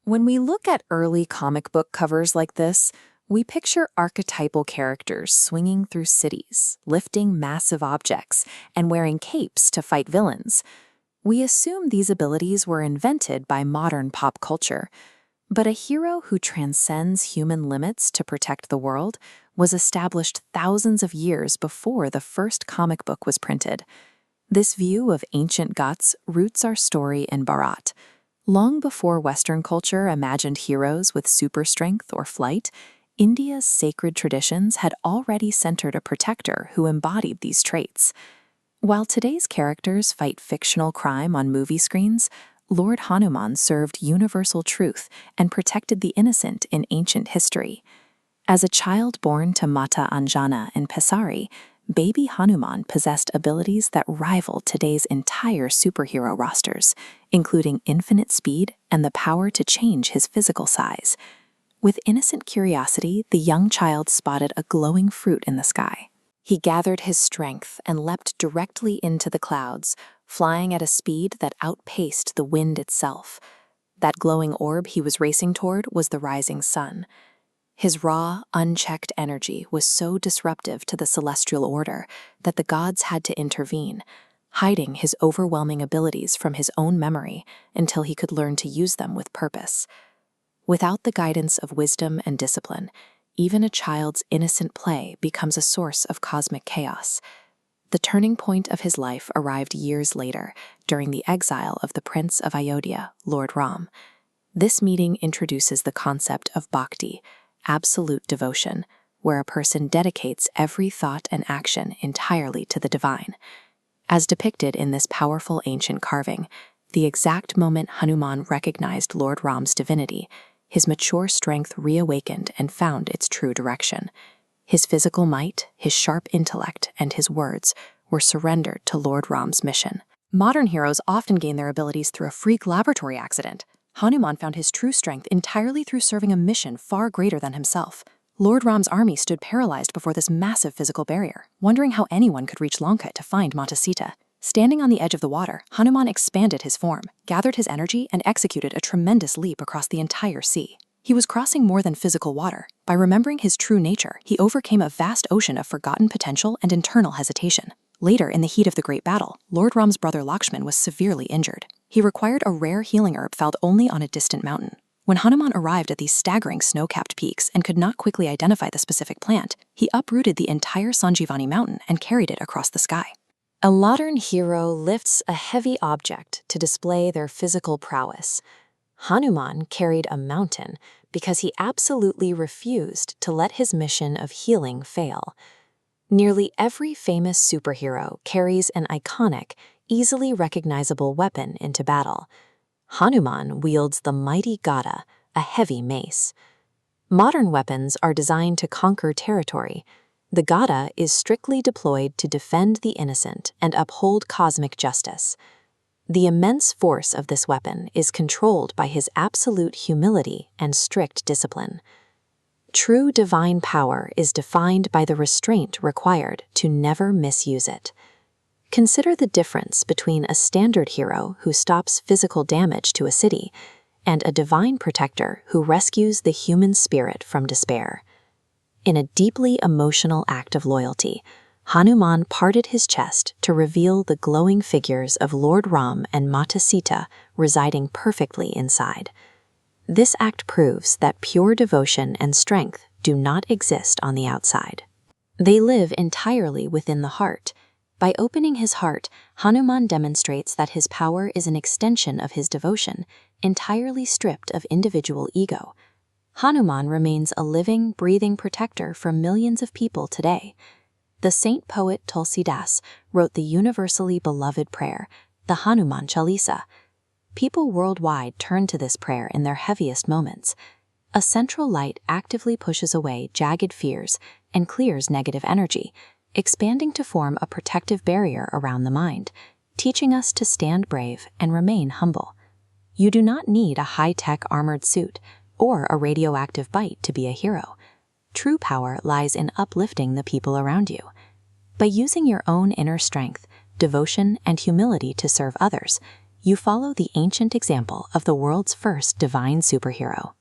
When we look at early comic book covers like this, we picture archetypal characters swinging through cities, lifting massive objects, and wearing capes to fight villains. We assume these abilities were invented by modern pop culture, but a hero who transcends human limits to protect the world was established thousands of years before the first comic book was printed. This view of ancient gods roots our story in Bharat. Long before Western culture imagined heroes with super strength or flight, India's sacred traditions had already centered a protector who embodied these traits. While today's characters fight fictional crime on movie screens, Lord Hanuman served universal truth and protected the innocent in ancient history. As a child born to Mata Anjana in Pesari, baby Hanuman possessed abilities that rivaled today's entire superhero rosters, including infinite speed and the power to change his physical size. With innocent curiosity, the young child spotted a glowing fruit in the sky. He gathered his strength and leapt directly into the clouds, flying at a speed that outpaced the wind itself. That glowing orb he was racing toward was the rising sun. His raw, unchecked energy was so disruptive to the celestial order that the gods had to intervene, hiding his overwhelming abilities from his own memory until he could learn to use them with purpose. Without the guidance of wisdom and discipline, even a child's innocent play becomes a source of cosmic chaos. The turning point of his life arrived years later, during the exile of the Prince of Ayodhya, Lord Ram. This meeting introduces the concept of bhakti, absolute devotion, where a person dedicates every thought and action entirely to the divine. As depicted in this powerful ancient carving, the exact moment Hanuman recognized Lord Ram's divinity, his mature strength reawakened and found its true direction. His physical might, his sharp intellect, and his words were surrendered to Lord Ram's mission. Modern heroes often gain their abilities through a freak laboratory accident. Hanuman found his true strength entirely through serving a mission far greater than himself. Lord Ram's army stood paralyzed before this massive physical barrier, wondering how anyone could reach Lanka to find Mata Sita. Standing on the edge of the water, Hanuman expanded his form, gathered his energy, and executed a tremendous leap across the entire sea. He was crossing more than physical water. By remembering his true nature, he overcame a vast ocean of forgotten potential and internal hesitation. Later, in the heat of the great battle, Lord Ram's brother Lakshman was severely injured. He required a rare healing herb found only on a distant mountain. When Hanuman arrived at these staggering snow-capped peaks and could not quickly identify the specific plant, he uprooted the entire Sanjeevani mountain and carried it across the sky. A modern hero lifts a heavy object to display their physical prowess. Hanuman carried a mountain because he absolutely refused to let his mission of healing fail. Nearly every famous superhero carries an iconic, easily recognizable weapon into battle. Hanuman wields the mighty Gada, a heavy mace. Modern weapons are designed to conquer territory. The Gada is strictly deployed to defend the innocent and uphold cosmic justice. The immense force of this weapon is controlled by his absolute humility and strict discipline. True divine power is defined by the restraint required to never misuse it. Consider the difference between a standard hero who stops physical damage to a city and a divine protector who rescues the human spirit from despair. In a deeply emotional act of loyalty, Hanuman parted his chest to reveal the glowing figures of Lord Ram and Mata Sita residing perfectly inside. This act proves that pure devotion and strength do not exist on the outside. They live entirely within the heart. By opening his heart, Hanuman demonstrates that his power is an extension of his devotion, entirely stripped of individual ego. Hanuman remains a living, breathing protector for millions of people today. The saint poet Tulsidas wrote the universally beloved prayer, the Hanuman Chalisa. People worldwide turn to this prayer in their heaviest moments. A central light actively pushes away jagged fears and clears negative energy, expanding to form a protective barrier around the mind, teaching us to stand brave and remain humble. You do not need a high-tech armored suit or a radioactive bite to be a hero. True power lies in uplifting the people around you. By using your own inner strength, devotion, and humility to serve others, You follow the ancient example of the world's first divine superhero.